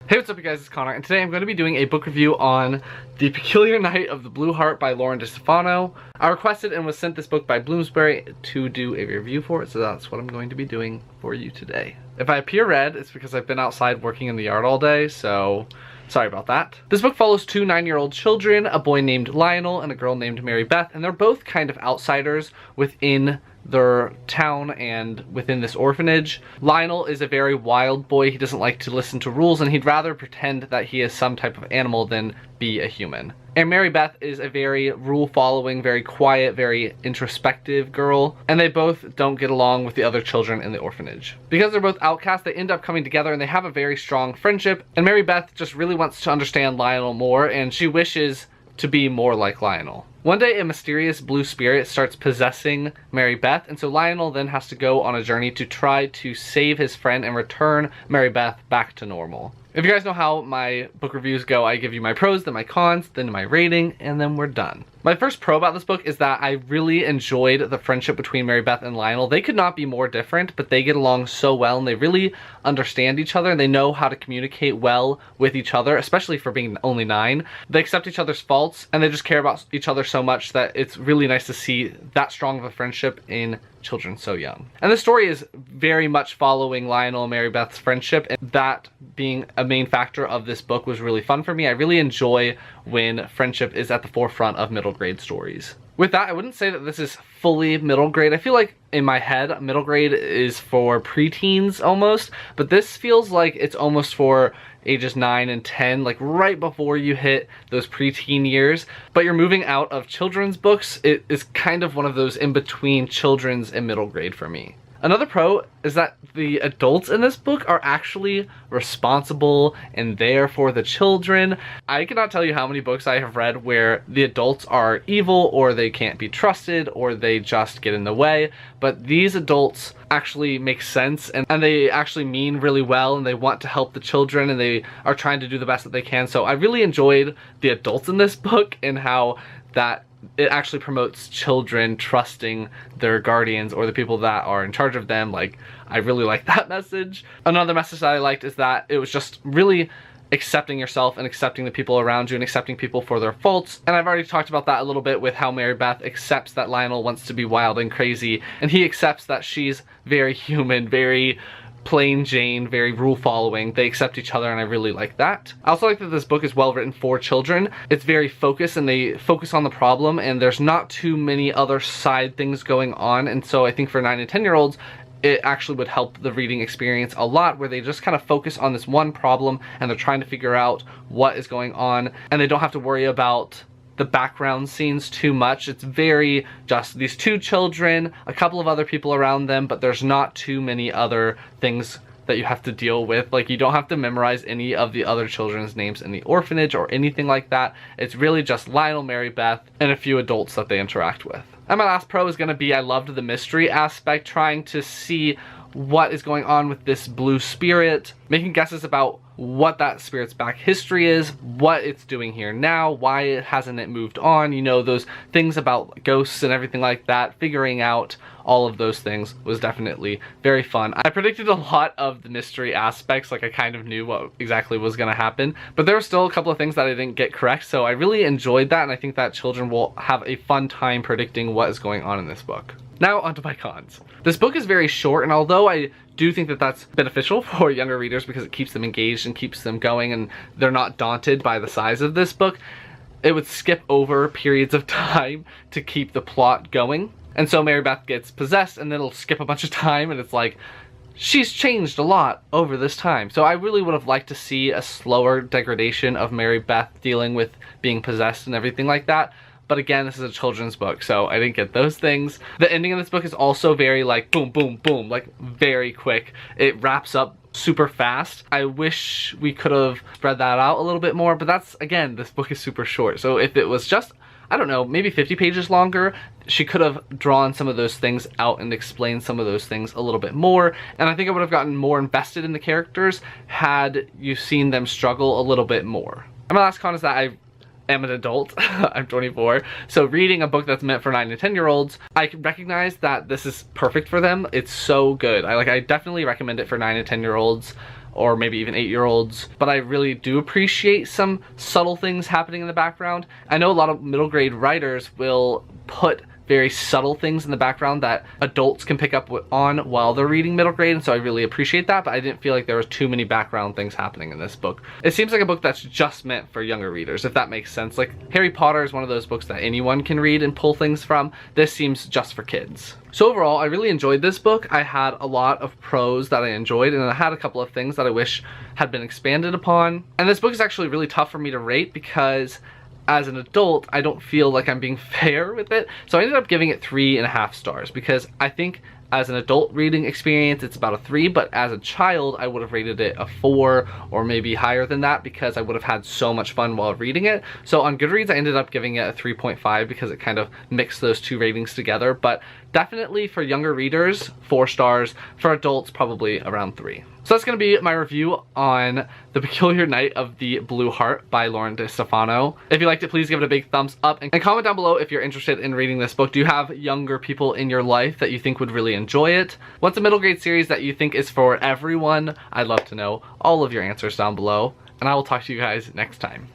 Hey, what's up you guys, it's Connor, and today I'm going to be doing a book review on The Peculiar Night of the Blue Heart by Lauren Destefano. I requested and was sent this book by Bloombury to do a review for it, so that's what I'm going to be doing for you today. If I appear red, it's because I've been outside working in the yard all day, so sorry about that. This book follows two 9-year-old children, a boy named Lionel and a girl named Mary Beth, and they're both kind of outsiders within their town and within this orphanage. Lionel is a very wild boy. He doesn't like to listen to rules, and he'd rather pretend that he is some type of animal than be a human. And Mary Beth is a very rule-following, very quiet, very introspective girl, and they both don't get along with the other children in the orphanage. Because they're both outcasts, they end up coming together and they have a very strong friendship, and Mary Beth just really wants to understand Lionel more, and she wishes to be more like Lionel. One day, a mysterious blue spirit starts possessing Mary Beth, and so Lionel then has to go on a journey to try to save his friend and return Mary Beth back to normal. If you guys know how my book reviews go, I give you my pros, then my cons, then my rating, and then we're done. My first pro about this book is that I really enjoyed the friendship between Mary Beth and Lionel. They could not be more different, but they get along so well, and they really understand each other, and they know how to communicate well with each other, especially for being only 9. They accept each other's faults, and they just care about each other so much that it's really nice to see that strong of a friendship in children so young. And the story is very much following Lionel and Mary Beth's friendship, and that being a main factor of this book was really fun for me. I really enjoy when friendship is at the forefront of middle grade stories. With that, I wouldn't say that this is fully middle grade. I feel like in my head, middle grade is for preteens almost, but this feels like it's almost for ages 9 and 10, like right before you hit those preteen years, but you're moving out of children's books. It is kind of one of those in between children's and middle grade for me. Another pro is that the adults in this book are actually responsible and there for the children. I cannot tell you how many books I have read where the adults are evil or they can't be trusted or they just get in the way, but these adults actually make sense and they actually mean really well and they want to help the children and they are trying to do the best that they can. So I really enjoyed the adults in this book and how that it actually promotes children trusting their guardians or the people that are in charge of them. Like, I really like that message. Another message that I liked is that it was just really accepting yourself and accepting the people around you and accepting people for their faults. And I've already talked about that a little bit with how Mary Beth accepts that Lionel wants to be wild and crazy, and he accepts that she's very human, very plain Jane, very rule following. They accept each other and I really like that. I also like that this book is well written for children. It's very focused and they focus on the problem and there's not too many other side things going on, and so I think for 9 and 10-year-olds it actually would help the reading experience a lot, where they just kind of focus on this one problem and they're trying to figure out what is going on and they don't have to worry about the background scenes too much. It's very just these two children, a couple of other people around them, but there's not too many other things that you have to deal with. Like, you don't have to memorize any of the other children's names in the orphanage or anything like that. It's really just Lionel, Mary Beth, and a few adults that they interact with. And my last pro is going to be I loved the mystery aspect, trying to see what is going on with this blue spirit, making guesses about what that spirit's back history is, what it's doing here now, why it hasn't moved on, you know, those things about ghosts and everything like that. Figuring out all of those things was definitely very fun. I predicted a lot of the mystery aspects, like I kind of knew what exactly was going to happen, but there were still a couple of things that I didn't get correct, so I really enjoyed that, and I think that children will have a fun time predicting what is going on in this book. Now onto my cons. This book is very short, and although I do think that that's beneficial for younger readers because it keeps them engaged and keeps them going and they're not daunted by the size of this book, it would skip over periods of time to keep the plot going. And so Mary Beth gets possessed and then it'll skip a bunch of time and it's like, she's changed a lot over this time. So I really would have liked to see a slower degradation of Mary Beth dealing with being possessed and everything like that. But again, this is a children's book, so I didn't get those things. The ending of this book is also very like boom, boom, boom, like very quick. It wraps up super fast. I wish we could have spread that out a little bit more, but that's, again, this book is super short. So if it was just, I don't know, maybe 50 pages longer, she could have drawn some of those things out and explained some of those things a little bit more. And I think I would have gotten more invested in the characters had you seen them struggle a little bit more. And my last con is that I am an adult. I'm 24, so reading a book that's meant for 9 to 10-year-olds, I can recognize that this is perfect for them. It's so good. I definitely recommend it for 9 to 10-year-olds or maybe even 8-year-olds, but I really do appreciate some subtle things happening in the background. I know a lot of middle grade writers will put very subtle things in the background that adults can pick up on while they're reading middle grade, and so I really appreciate that, but I didn't feel like there was too many background things happening in this book. It seems like a book that's just meant for younger readers, if that makes sense. Like, Harry Potter is one of those books that anyone can read and pull things from. This seems just for kids. So overall, I really enjoyed this book. I had a lot of prose that I enjoyed, and I had a couple of things that I wish had been expanded upon. And this book is actually really tough for me to rate because as an adult, I don't feel like I'm being fair with it. So I ended up giving it 3.5 stars because I think as an adult reading experience, it's about a 3, but as a child, I would have rated it a 4 or maybe higher than that because I would have had so much fun while reading it. So on Goodreads, I ended up giving it a 3.5 because it kind of mixed those two ratings together, but definitely for younger readers, 4 stars. For adults, probably around 3. So that's going to be my review on The Peculiar Night of the Blue Heart by Lauren Destefano. If you liked it, please give it a big thumbs up and comment down below if you're interested in reading this book. Do you have younger people in your life that you think would really enjoy it? What's a middle grade series that you think is for everyone? I'd love to know all of your answers down below, and I will talk to you guys next time.